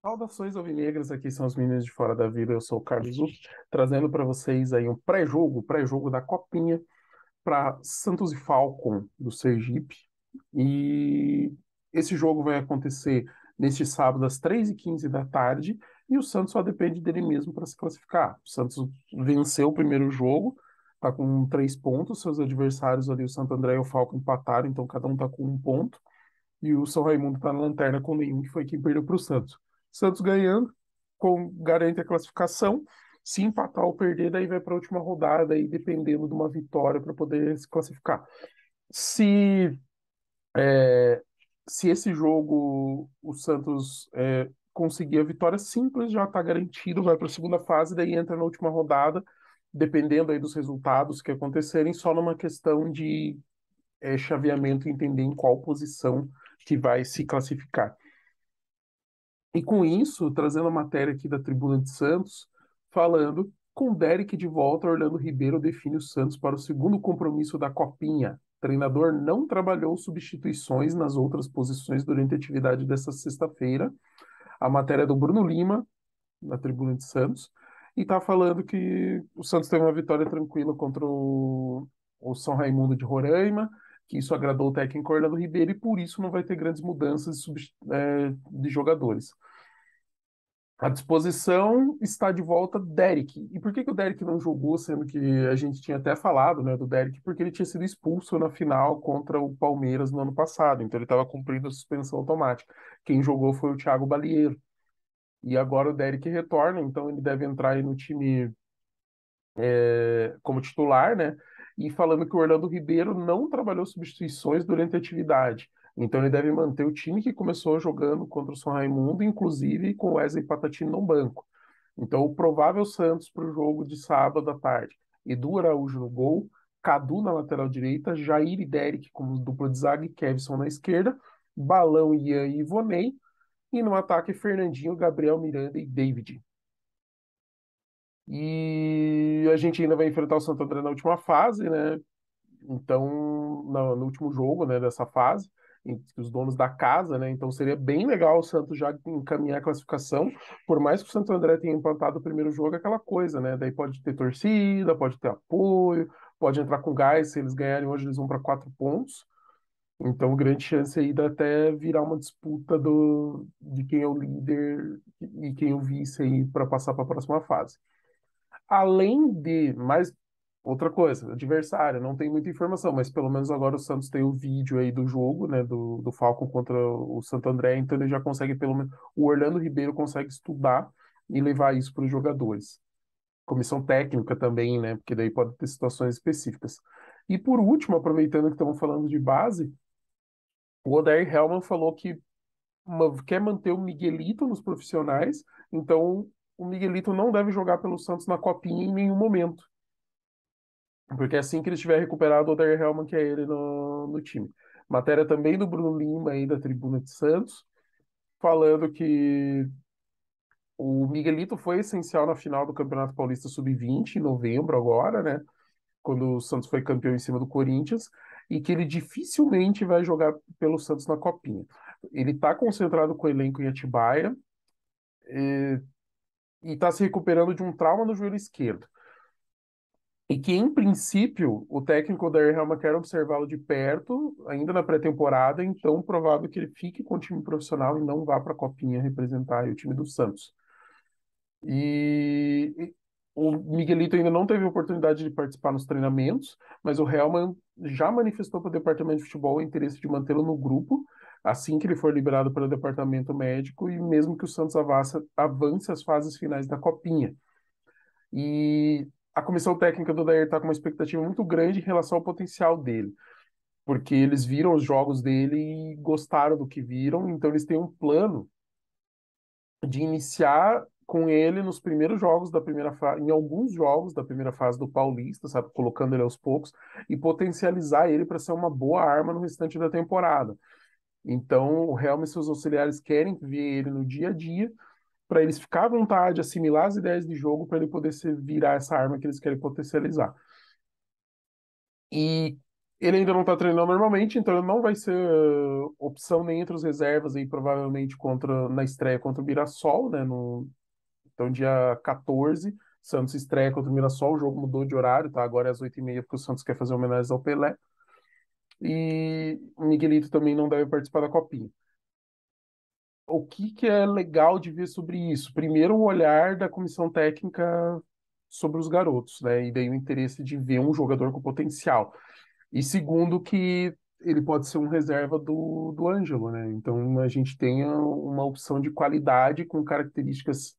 Saudações alvinegras, aqui são os meninos de Fora da Vida, eu sou o Carlos Zuc, trazendo para vocês aí um pré-jogo da Copinha para Santos e Falcon do Sergipe. E esse jogo vai acontecer neste sábado às 3h15 da tarde e o Santos só depende dele mesmo para se classificar. O Santos venceu o primeiro jogo, está com 3 pontos, seus adversários ali, o Santo André e o Falcon empataram, então cada um está com 1 ponto. E o São Raimundo está na lanterna com nenhum, que foi quem perdeu para o Santos. Santos ganhando, garante a classificação. Se empatar ou perder, daí vai para a última rodada, aí dependendo de uma vitória para poder se classificar. Se, é, se esse jogo o Santos conseguir a vitória simples, já está garantido, vai para a segunda fase, daí entra na última rodada, dependendo aí dos resultados que acontecerem, só numa questão de chaveamento, entender em qual posição que vai se classificar. E com isso, trazendo a matéria aqui da Tribuna de Santos, falando com Derek de volta, Orlando Ribeiro define o Santos para o segundo compromisso da Copinha. O treinador não trabalhou substituições nas outras posições durante a atividade desta sexta-feira. A matéria é do Bruno Lima, na Tribuna de Santos, e está falando que o Santos teve uma vitória tranquila contra o São Raimundo de Roraima, que isso agradou o técnico Orlando Ribeiro e por isso não vai ter grandes mudanças de jogadores. À disposição está de volta Derek. E por que que o Derek não jogou, sendo que a gente tinha até falado, né, do Derek? Porque ele tinha sido expulso na final contra o Palmeiras no ano passado, então ele estava cumprindo a suspensão automática. Quem jogou foi o Thiago Balieiro. E agora o Derek retorna, então ele deve entrar aí no time como titular, né? E falando que o Orlando Ribeiro não trabalhou substituições durante a atividade. Então ele deve manter o time que começou jogando contra o São Raimundo, inclusive com o Wesley Patatino no banco. Então o provável Santos para o jogo de sábado à tarde. Edu Araújo no gol, Cadu na lateral direita, Jair e Derek como dupla de zaga e Kevson na esquerda, Balão, Ian e Ivonei, e no ataque Fernandinho, Gabriel Miranda e David. E a gente ainda vai enfrentar o Santo André na última fase, né? Então, no último jogo, né, dessa fase, entre os donos da casa, né? Então seria bem legal o Santos já encaminhar a classificação, por mais que o Santo André tenha empatado o primeiro jogo, é aquela coisa, né? Daí pode ter torcida, pode ter apoio, pode entrar com gás, se eles ganharem hoje, eles vão para 4 pontos. Então, grande chance aí de até virar uma disputa de quem é o líder e quem é o vice aí para passar para a próxima fase. Além de, mais outra coisa, adversário, não tem muita informação, mas pelo menos agora o Santos tem o vídeo aí do jogo, né, do Falcon contra o Santo André, então ele já consegue, pelo menos, o Orlando Ribeiro consegue estudar e levar isso para os jogadores. Comissão técnica também, né, porque daí pode ter situações específicas. E por último, aproveitando que estamos falando de base, o Odair Hellmann falou que quer manter o Miguelito nos profissionais, então o Miguelito não deve jogar pelo Santos na Copinha em nenhum momento. Porque assim que ele estiver recuperado, o Odair Hellmann quer ele no time. Matéria também do Bruno Lima aí da Tribuna de Santos, falando que o Miguelito foi essencial na final do Campeonato Paulista Sub-20, em novembro agora, né? Quando o Santos foi campeão em cima do Corinthians, e que ele dificilmente vai jogar pelo Santos na Copinha. Ele está concentrado com o elenco em Atibaia e está se recuperando de um trauma no joelho esquerdo. E que, em princípio, o técnico da Helma quer observá-lo de perto, ainda na pré-temporada, então provável que ele fique com o time profissional e não vá para a Copinha representar aí o time do Santos. E o Miguelito ainda não teve oportunidade de participar nos treinamentos, mas o Helman já manifestou para o departamento de futebol o interesse de mantê-lo no grupo, assim que ele for liberado pelo departamento médico, e mesmo que o Santos avance as fases finais da Copinha. E a comissão técnica do Dair está com uma expectativa muito grande em relação ao potencial dele, porque eles viram os jogos dele e gostaram do que viram, então eles têm um plano de iniciar com ele nos primeiros jogos da primeira fase, em alguns jogos da primeira fase do Paulista, sabe, colocando ele aos poucos e potencializar ele para ser uma boa arma no restante da temporada. Então, o Helm e seus auxiliares querem ver ele no dia a dia para eles ficar à vontade, assimilar as ideias de jogo para ele poder virar essa arma que eles querem potencializar. E Ele ainda não tá treinando normalmente, então ele não vai ser opção nem entre os reservas aí, provavelmente na estreia contra o Mirassol, né? Então, dia 14, Santos estreia contra o Mirassol, o jogo mudou de horário, tá? Agora é às 8h30, porque o Santos quer fazer homenagem ao Pelé. E o Miguelito também não deve participar da Copinha. O que que é legal de ver sobre isso? Primeiro, o olhar da comissão técnica sobre os garotos, né? E daí o interesse de ver um jogador com potencial. E segundo, que ele pode ser um reserva do Ângelo, né? Então a gente tem uma opção de qualidade com características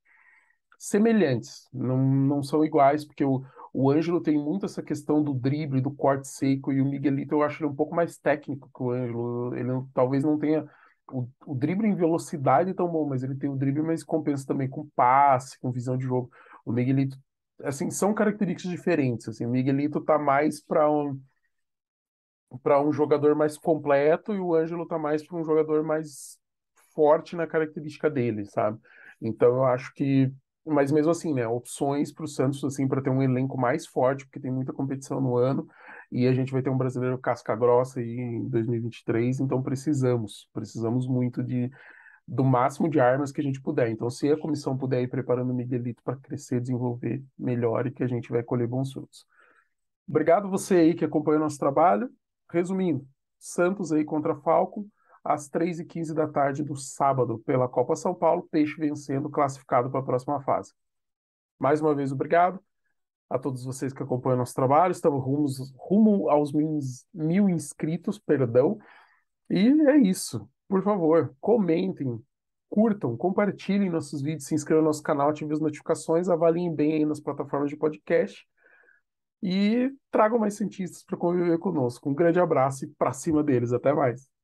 semelhantes, não são iguais, porque o Ângelo tem muito essa questão do drible, do corte seco, e o Miguelito eu acho ele um pouco mais técnico que o Ângelo. Ele talvez não tenha o drible em velocidade tão bom, mas ele tem o drible, mas compensa também com passe, com visão de jogo. O Miguelito, assim, são características diferentes. Assim, o Miguelito tá mais para um jogador mais completo e o Ângelo tá mais para um jogador mais forte na característica dele, sabe? Então eu acho que, mas mesmo assim, né, opções para o Santos assim para ter um elenco mais forte, porque tem muita competição no ano e a gente vai ter um brasileiro casca grossa aí em 2023, então precisamos muito do máximo de armas que a gente puder. Então, se a comissão puder ir preparando o Miguelito para crescer, desenvolver melhor e que a gente vai colher bons frutos. Obrigado você aí que acompanhou nosso trabalho. Resumindo, Santos aí contra Falcon, às 3h15 da tarde do sábado, pela Copa São Paulo, Peixe vencendo, classificado para a próxima fase. Mais uma vez, obrigado a todos vocês que acompanham nosso trabalho. Estamos rumo aos mil inscritos, perdão. E é isso. Por favor, comentem, curtam, compartilhem nossos vídeos, se inscrevam no nosso canal, ativem as notificações, avaliem bem aí nas plataformas de podcast e tragam mais cientistas para conviver conosco. Um grande abraço e para cima deles. Até mais.